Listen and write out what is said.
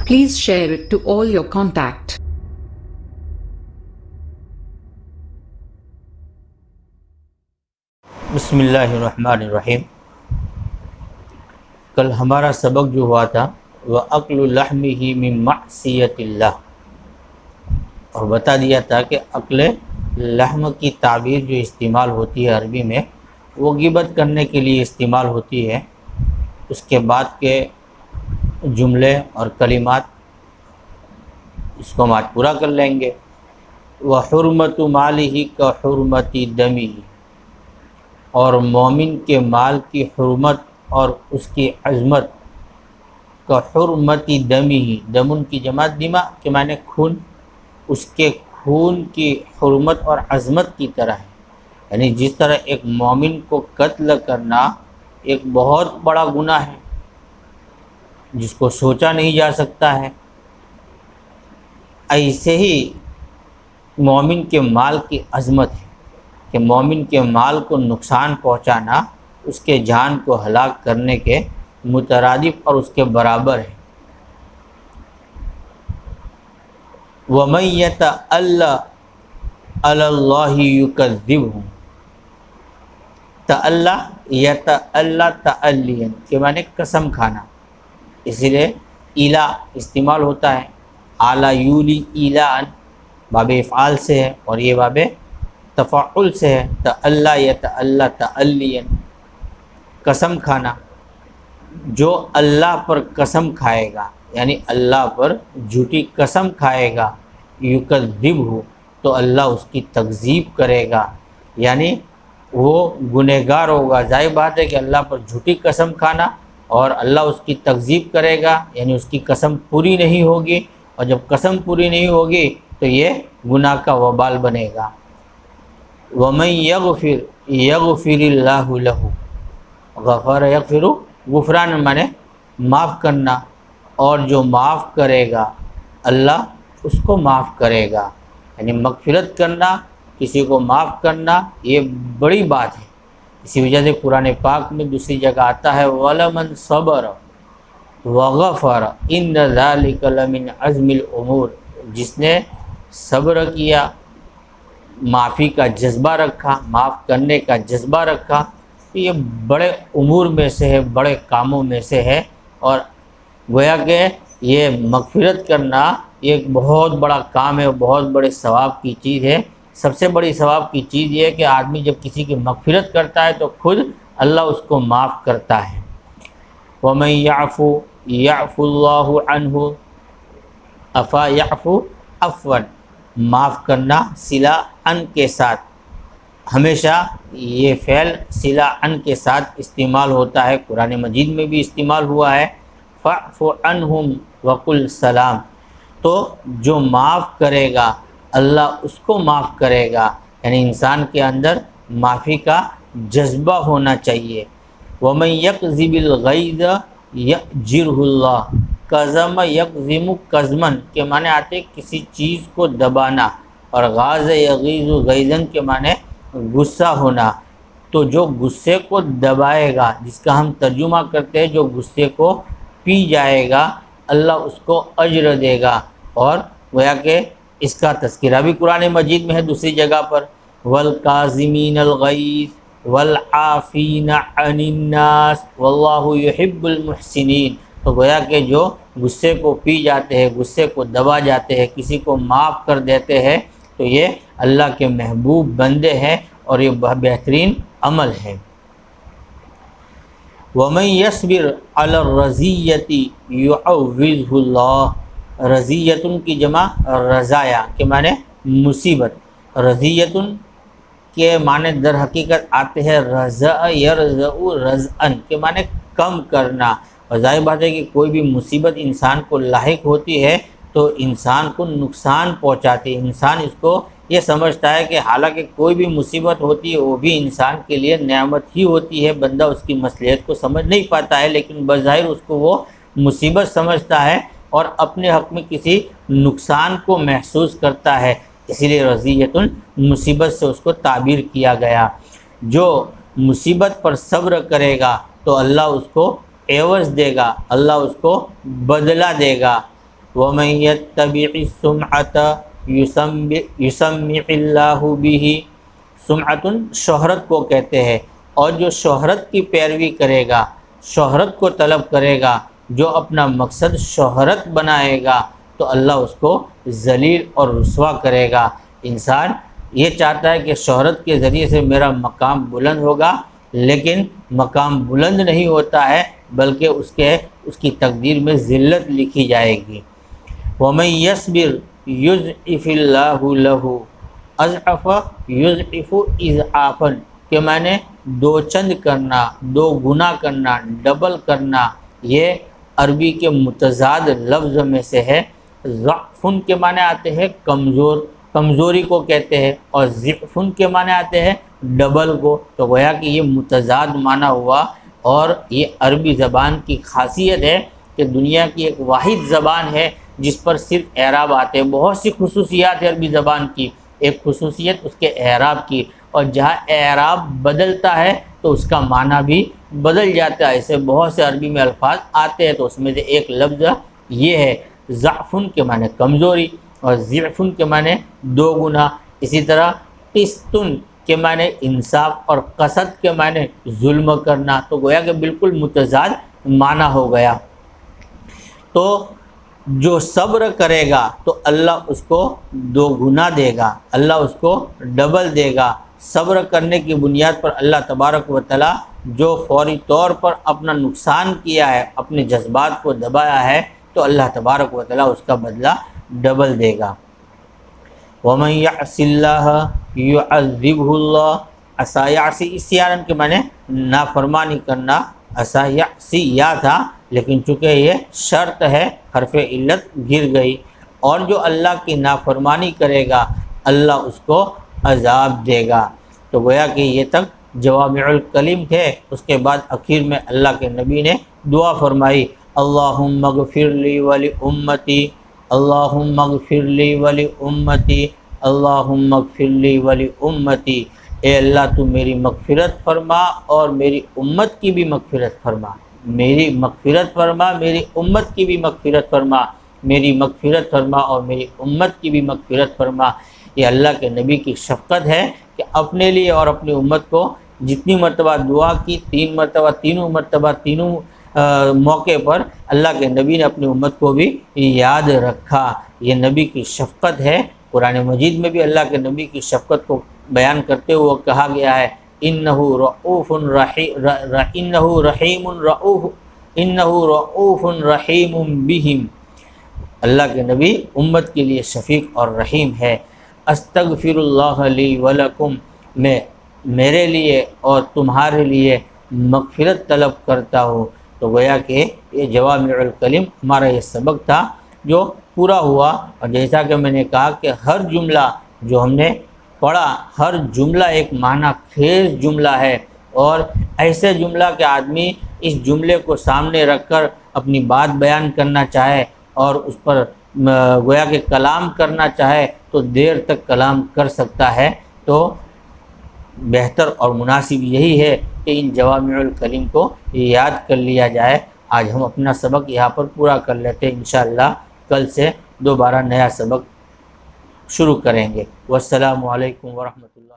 Please share it to all your contact. بسم اللہ الرحمن الرحیم۔ کل ہمارا سبق جو ہوا تھا وہ اکل لحمہ من معصیت اللہ، اور بتا دیا تھا کہ اکل لحم کی تعبیر جو استعمال ہوتی ہے عربی میں وہ غیبت کرنے کے لیے استعمال ہوتی ہے۔ اس کے بعد کے جملے اور کلمات اس کو ہم آج پورا کر لیں گے۔ وَحُرْمَةُ مَالِهِ كَحُرْمَةِ دَمِهِ، اور مومن کے مال کی حرمت اور اس کی عظمت کا حرمت دمی، دمن کی جمع دماء کے معنی خون، اس کے خون کی حرمت اور عظمت کی طرح ہے۔ یعنی جس طرح ایک مومن کو قتل کرنا ایک بہت بڑا گناہ ہے جس کو سوچا نہیں جا سکتا ہے، ایسے ہی مومن کے مال کی عظمت ہے کہ مومن کے مال کو نقصان پہنچانا اس کے جان کو ہلاک کرنے کے مترادف اور اس کے برابر ہے۔ وَمَن يَتَأَلَّ عَلَى اللَّهِ يُكَذِّبْهُ، تألّ یتألّ تألیًا کے معنی قسم کھانا، اسی لیے ایلا استعمال ہوتا ہے۔ اعلیٰ یولی ایلاً باب افعال سے ہے اور یہ باب تفعل سے ہے۔ تألّ یتألّ تألیًا قسم کھانا، جو اللہ پر قسم کھائے گا یعنی اللہ پر جھوٹی قسم کھائے گا، یکذبہ تو اللہ اس کی تکذیب کرے گا، یعنی وہ گنہگار ہوگا۔ ظاہر بات ہے کہ اللہ پر جھوٹی قسم کھانا اور اللہ اس کی تکذیب کرے گا، یعنی اس کی قسم پوری نہیں ہوگی، اور جب قسم پوری نہیں ہوگی تو یہ گناہ کا وبال بنے گا۔ وَمَن يَغْفِرْ يَغْفِرِ اللَّهُ لَهُ، غفر یغفر غفران مانے معاف کرنا، اور جو معاف کرے گا اللہ اس کو معاف کرے گا، یعنی مغفرت کرنا، کسی کو معاف کرنا یہ بڑی بات ہے۔ اسی وجہ سے قرآن پاک میں دوسری جگہ آتا ہے وَلَمَنْ صَبَرَ وَغَفَرَ إِنَّ ذَلِكَ لَمِنْ عَزْمِ الْأُمُورِ، جس نے صبر کیا، معافی کا جذبہ رکھا، معاف کرنے کا جذبہ رکھا، تو یہ بڑے امور میں سے ہے، بڑے کاموں میں سے ہے، اور گویا کہ یہ مغفرت کرنا یہ ایک بہت بڑا کام ہے، بہت بڑے ثواب کی چیز ہے۔ سب سے بڑی ثواب کی چیز یہ ہے کہ آدمی جب کسی کی مغفرت کرتا ہے تو خود اللہ اس کو معاف کرتا ہے۔ وَمَن يَعْفُ يَعْفُ اللَّهُ عَنْهُ عَفَا يَعْفُ عَفْوًا، معاف کرنا صلہ ان کے ساتھ، ہمیشہ یہ فعل صلہ ان کے ساتھ استعمال ہوتا ہے، قرآن مجید میں بھی استعمال ہوا ہے۔ فَاعْفُ عَنْهُمْ وَقُلْ سَلَام، تو جو معاف کرے گا اللہ اس کو معاف کرے گا، یعنی انسان کے اندر معافی کا جذبہ ہونا چاہیے۔ وَمَن يَكْذِبِ الْغَيْظَ يَأْجِرْهُ اللَّهُ، کظم یکظم کظمن کے معنی آتے کسی چیز کو دبانا، اور غاز یغیظ غیظن کے معنی غصہ ہونا، تو جو غصے کو دبائے گا، جس کا ہم ترجمہ کرتے ہیں جو غصے کو پی جائے گا، اللہ اس کو اجر دے گا۔ اور گویا کہ اس کا تذکرہ بھی قرآن مجید میں ہے دوسری جگہ پر، وَالْقَاظِمِينَ الْغَيْظَ وَالْعَافِينَ عَنِ النَّاسِ وَاللَّهُ يُحِبُّ الْمُحْسِنِينَ، تو گویا کہ جو غصے کو پی جاتے ہیں، غصے کو دبا جاتے ہیں، کسی کو معاف کر دیتے ہیں، تو یہ اللہ کے محبوب بندے ہیں اور یہ بہترین عمل ہے۔ وَمَن يَصْبِرْ عَلَى الرَّزِيَّةِ يُعَوِّضْهُ اللَّهُ، رضیتن کی جمع رضایا کے معنی مصیبت، رضیتن کے معنی در حقیقت آتے ہیں رضا یرضع رضعن کے معنی کم کرنا، اور ظاہر بات ہے کہ کوئی بھی مصیبت انسان کو لاحق ہوتی ہے تو انسان کو نقصان پہنچاتی ہے۔ انسان اس کو یہ سمجھتا ہے کہ حالانکہ کوئی بھی مصیبت ہوتی ہے وہ بھی انسان کے لیے نعمت ہی ہوتی ہے، بندہ اس کی مصلحت کو سمجھ نہیں پاتا ہے، لیکن بظاہر اس کو وہ مصیبت سمجھتا ہے اور اپنے حق میں کسی نقصان کو محسوس کرتا ہے، اسی لیے رضیت مصیبت سے اس کو تعبیر کیا گیا۔ جو مصیبت پر صبر کرے گا تو اللہ اس کو عوض دے گا، اللہ اس کو بدلہ دے گا، وَمَن يَتَّبِعِ السُّمْعَةَ يُسَمِّعِ اللَّهُ بِهِ، سمعتن شہرت کو کہتے ہیں، اور جو شہرت کی پیروی کرے گا، شہرت کو طلب کرے گا، جو اپنا مقصد شہرت بنائے گا تو اللہ اس کو ذلیل اور رسوا کرے گا۔ انسان یہ چاہتا ہے کہ شہرت کے ذریعے سے میرا مقام بلند ہوگا، لیکن مقام بلند نہیں ہوتا ہے، بلکہ اس کی تقدیر میں ذلت لکھی جائے گی۔ وَمَن يَصْبِرْ يُضْعِفِ اللَّهُ لَهُ، اضعف یضعف اضعافاً کہ میں نے دو چند کرنا، دو گنا کرنا، ڈبل کرنا، یہ عربی کے متضاد لفظ میں سے ہے۔ ضعفن کے معنی آتے ہیں کمزوری کو کہتے ہیں، اور ضعفن کے معنی آتے ہیں ڈبل کو، تو گویا کہ یہ متضاد معنی ہوا۔ اور یہ عربی زبان کی خاصیت ہے کہ دنیا کی ایک واحد زبان ہے جس پر صرف اعراب آتے ہیں۔ بہت سی خصوصیات ہے عربی زبان کی، ایک خصوصیت اس کے اعراب کی، اور جہاں اعراب بدلتا ہے تو اس کا معنی بھی بدل جاتا ہے۔ ایسے بہت سے عربی میں الفاظ آتے ہیں، تو اس میں سے ایک لفظ یہ ہے۔ ضعفن کے معنی کمزوری، اور ضعفن کے معنی دو گنا۔ اسی طرح قسطن کے معنی انصاف، اور قسط کے معنی ظلم کرنا، تو گویا کہ بالکل متضاد معنی ہو گیا۔ تو جو صبر کرے گا تو اللہ اس کو دو گنا دے گا، اللہ اس کو ڈبل دے گا۔ صبر کرنے کی بنیاد پر اللہ تبارک و تعالی جو فوری طور پر اپنا نقصان کیا ہے، اپنے جذبات کو دبایا ہے، تو اللہ تبارک و تعالی اس کا بدلہ ڈبل دے گا۔ وَمَن يَعْصِ اللَّهَ يُعَذِّبْهُ اللَّهُ، عَصَى يَعْصِي عصیان کے معنی نافرمانی کرنا، عَصَى يَعْصِي یا تھا، لیکن چونکہ یہ شرط ہے حرف علت گر گئی۔ اور جو اللہ کی نافرمانی کرے گا اللہ اس کو عذاب دے گا۔ تو گویا کہ یہ تک جوامع الکلم تھے۔ اس کے بعد اخیر میں اللہ کے نبی نے دعا فرمائی، اللہم اغفر لی ولی امتی، اللہم اغفر لی ولی امتی، اللہم اغفر لی ولی امتی۔ اے اللہ تو میری مغفرت فرما اور میری امت کی بھی مغفرت فرما، میری مغفرت فرما، میری امت کی بھی مغفرت فرما، میری مغفرت فرما اور میری امت کی بھی مغفرت فرما۔ یہ اللہ کے نبی کی شفقت ہے کہ اپنے لیے اور اپنی امت کو جتنی مرتبہ دعا کی، تینوں مرتبہ موقع پر اللہ کے نبی نے اپنی امت کو بھی یاد رکھا۔ یہ نبی کی شفقت ہے۔ قرآن مجید میں بھی اللہ کے نبی کی شفقت کو بیان کرتے ہوئے کہا گیا ہے، انہ رؤوف رحیم بہم، اللہ کے نبی امت کے لیے شفیق اور رحیم ہے۔ استغفر اللہ لی ولکم، میں میرے لیے اور تمہارے لیے مغفرت طلب کرتا ہوں۔ تو گویا کہ یہ جوامع الکلم ہمارا یہ سبق تھا جو پورا ہوا۔ اور جیسا کہ میں نے کہا کہ ہر جملہ جو ہم نے پڑھا، ہر جملہ ایک معنی خیز جملہ ہے، اور ایسے جملہ کہ آدمی اس جملے کو سامنے رکھ کر اپنی بات بیان کرنا چاہے اور اس پر گویا کہ کلام کرنا چاہے تو دیر تک کلام کر سکتا ہے۔ تو بہتر اور مناسب یہی ہے کہ ان جوامع الکلم کو یاد کر لیا جائے۔ آج ہم اپنا سبق یہاں پر پورا کر لیتے ہیں، انشاءاللہ کل سے دوبارہ نیا سبق شروع کریں گے۔ والسلام علیکم ورحمۃ اللہ۔